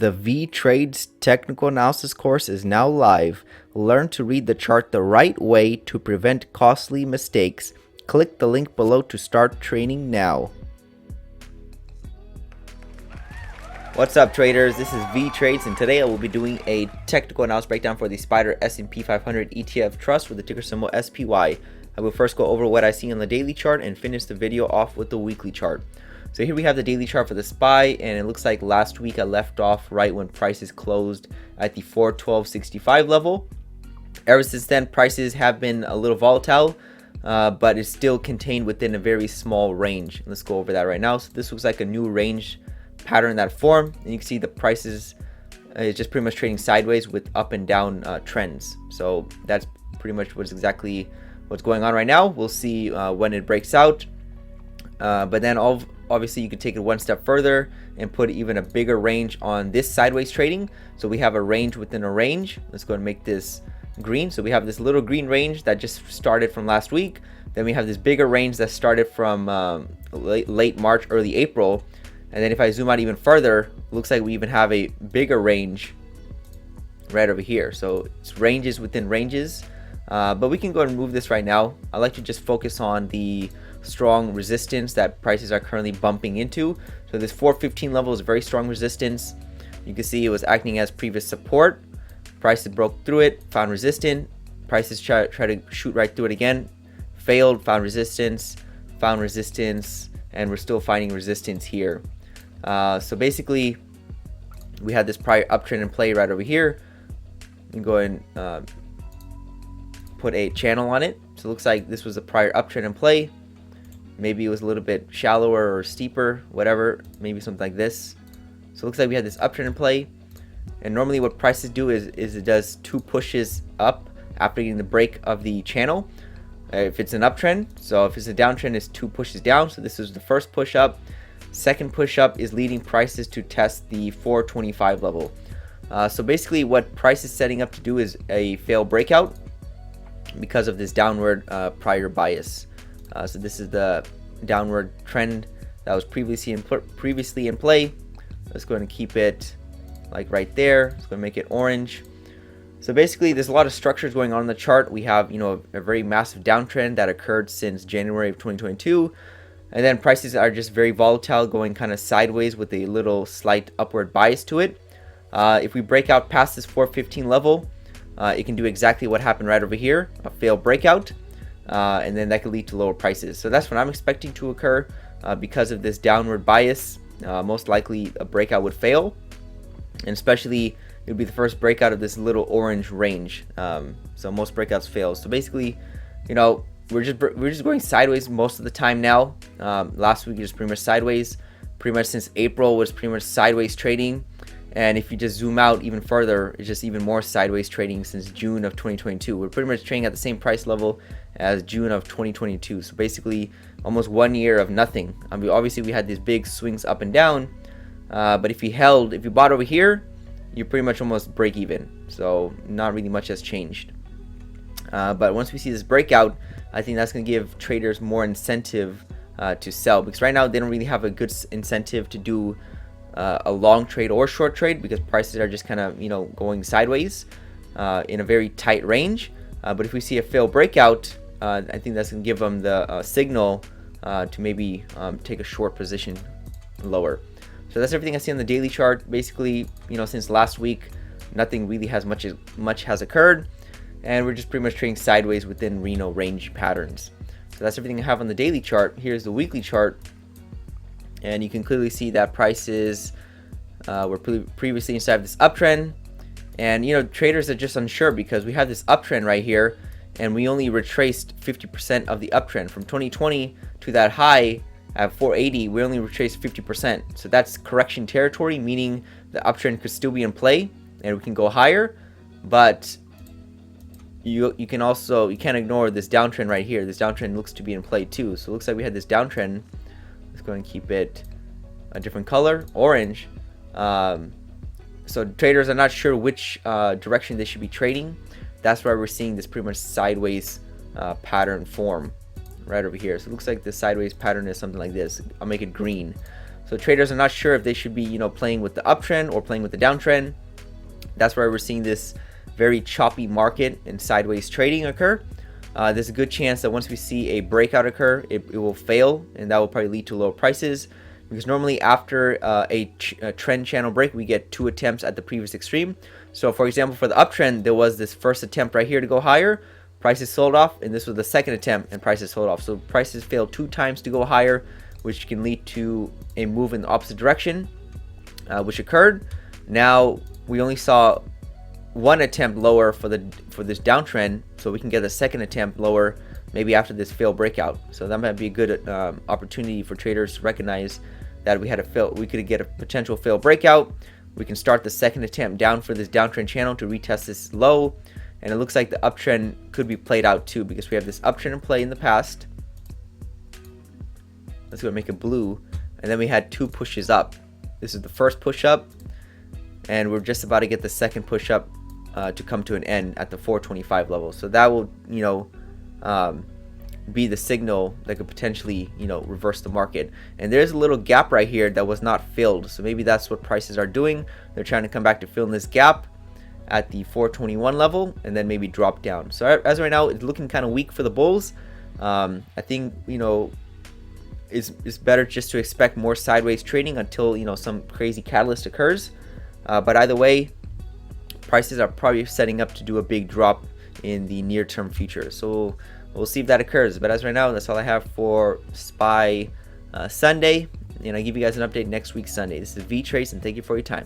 The Vee Trades technical analysis course is now live. Learn to read the chart the right way to prevent costly mistakes. Click the link below to start training now. What's up, traders? This is Vee Trades, and today I will be doing a technical analysis breakdown for the Spider S&P 500 ETF Trust with the ticker symbol SPY. I will first go over what I see on the daily chart and finish the video off with the weekly chart. So here we have the daily chart for the SPY, and it looks like last week I left off right when prices closed at the 412.65 level. Ever since then, prices have been a little volatile, but it's still contained within a very small range. Let's go over that right now. So this looks like a new range pattern that form, and you can see the prices is just pretty much trading sideways with up and down trends. So that's pretty much what's going on right now. We'll see when it breaks out, but then obviously you could take it one step further and put even a bigger range on this sideways trading. So we have a range within a range. Let's go and make this green. So we have this little green range that just started from last week. Then we have this bigger range that started from late March, early April. And then if I zoom out even further, looks like we even have a bigger range right over here. So it's ranges within ranges, but we can go and move this right now. I like to just focus on the strong resistance that prices are currently bumping into. So this 415 level is a very strong resistance. You can see it was acting as previous support. Prices broke through it, found resistance. Prices try to shoot right through it again, failed, found resistance, and we're still finding resistance here. So basically we had this prior uptrend in play right over here. You can go and put a channel on it. So it looks like this was a prior uptrend in play. Maybe it was a little bit shallower or steeper, whatever, maybe something like this. So it looks like we had this uptrend in play. And normally what prices do is it does two pushes up after getting the break of the channel. If it's an uptrend, so if it's a downtrend, it's two pushes down. So this is the first push up. Second push up is leading prices to test the 425 level. So basically what price is setting up to do is a fail breakout because of this downward prior bias. So this is the downward trend that was previously in play. Let's go ahead and keep it like right there. Let's go and make it orange. So basically there's a lot of structures going on in the chart. We have, a very massive downtrend that occurred since January of 2022. And then prices are just very volatile, going kind of sideways with a little slight upward bias to it. If we break out past this 415 level, it can do exactly what happened right over here, a failed breakout. And then that could lead to lower prices. So that's what I'm expecting to occur because of this downward bias. Most likely a breakout would fail, and especially it would be the first breakout of this little orange range. So most breakouts fail. So basically, we're just going sideways most of the time now. Last week was pretty much sideways. Pretty much since April was pretty much sideways trading. And if you just zoom out even further, it's just even more sideways trading since June of 2022. We're pretty much trading at the same price level as June of 2022. So basically almost 1 year of nothing. I mean, obviously we had these big swings up and down, but if you bought over here, you pretty much almost break even. So not really much has changed. But once we see this breakout, I think that's going to give traders more incentive to sell, because right now they don't really have a good incentive to do a long trade or short trade, because prices are just kind of going sideways in a very tight range. But if we see a failed breakout, I think that's going to give them the signal to maybe take a short position lower. So that's everything I see on the daily chart. Basically, since last week, nothing really has much has occurred, and we're just pretty much trading sideways within range patterns. So that's everything I have on the daily chart. Here's the weekly chart, and you can clearly see that prices were previously inside of this uptrend. And traders are just unsure because we have this uptrend right here, and we only retraced 50% of the uptrend from 2020 to that high at 480. We only retraced 50%. So that's correction territory, meaning the uptrend could still be in play and we can go higher. But you can't ignore this downtrend right here. This downtrend looks to be in play too. So it looks like we had this downtrend. Let's go and keep it a different color, orange. So traders are not sure which direction they should be trading. That's why we're seeing this pretty much sideways pattern form right over here. So it looks like the sideways pattern is something like this. I'll make it green. So traders are not sure if they should be, playing with the uptrend or playing with the downtrend. That's why we're seeing this very choppy market and sideways trading occur. There's a good chance that once we see a breakout occur, it will fail, and that will probably lead to lower prices. Because normally after a trend channel break, we get 2 attempts at the previous extreme. So for example, for the uptrend, there was this first attempt right here to go higher. Prices sold off, and this was the second attempt, and prices sold off. So prices failed 2 times to go higher, which can lead to a move in the opposite direction, which occurred. Now we only saw 1 attempt lower for this downtrend, so we can get a second attempt lower maybe after this failed breakout. So that might be a good opportunity for traders to recognize that we could get a potential failed breakout. We can start the second attempt down for this downtrend channel to retest this low, and it looks like the uptrend could be played out too, because we have this uptrend in play in the past. Let's go make it blue, and then we had 2 pushes up. This is the first push up, and we're just about to get the second push up to come to an end at the 425 level. So that will be the signal that could potentially reverse the market. And there's a little gap right here that was not filled, so maybe that's what prices are doing. They're trying to come back to fill in this gap at the 421 level and then maybe drop down. So as of right now, it's looking kind of weak for the bulls. I think it's better just to expect more sideways trading until some crazy catalyst occurs. But either way, prices are probably setting up to do a big drop in the near-term future. So we'll see if that occurs. But as right now, that's all I have for SPY Sunday. And I'll give you guys an update next week Sunday. This is Vee Trades, and thank you for your time.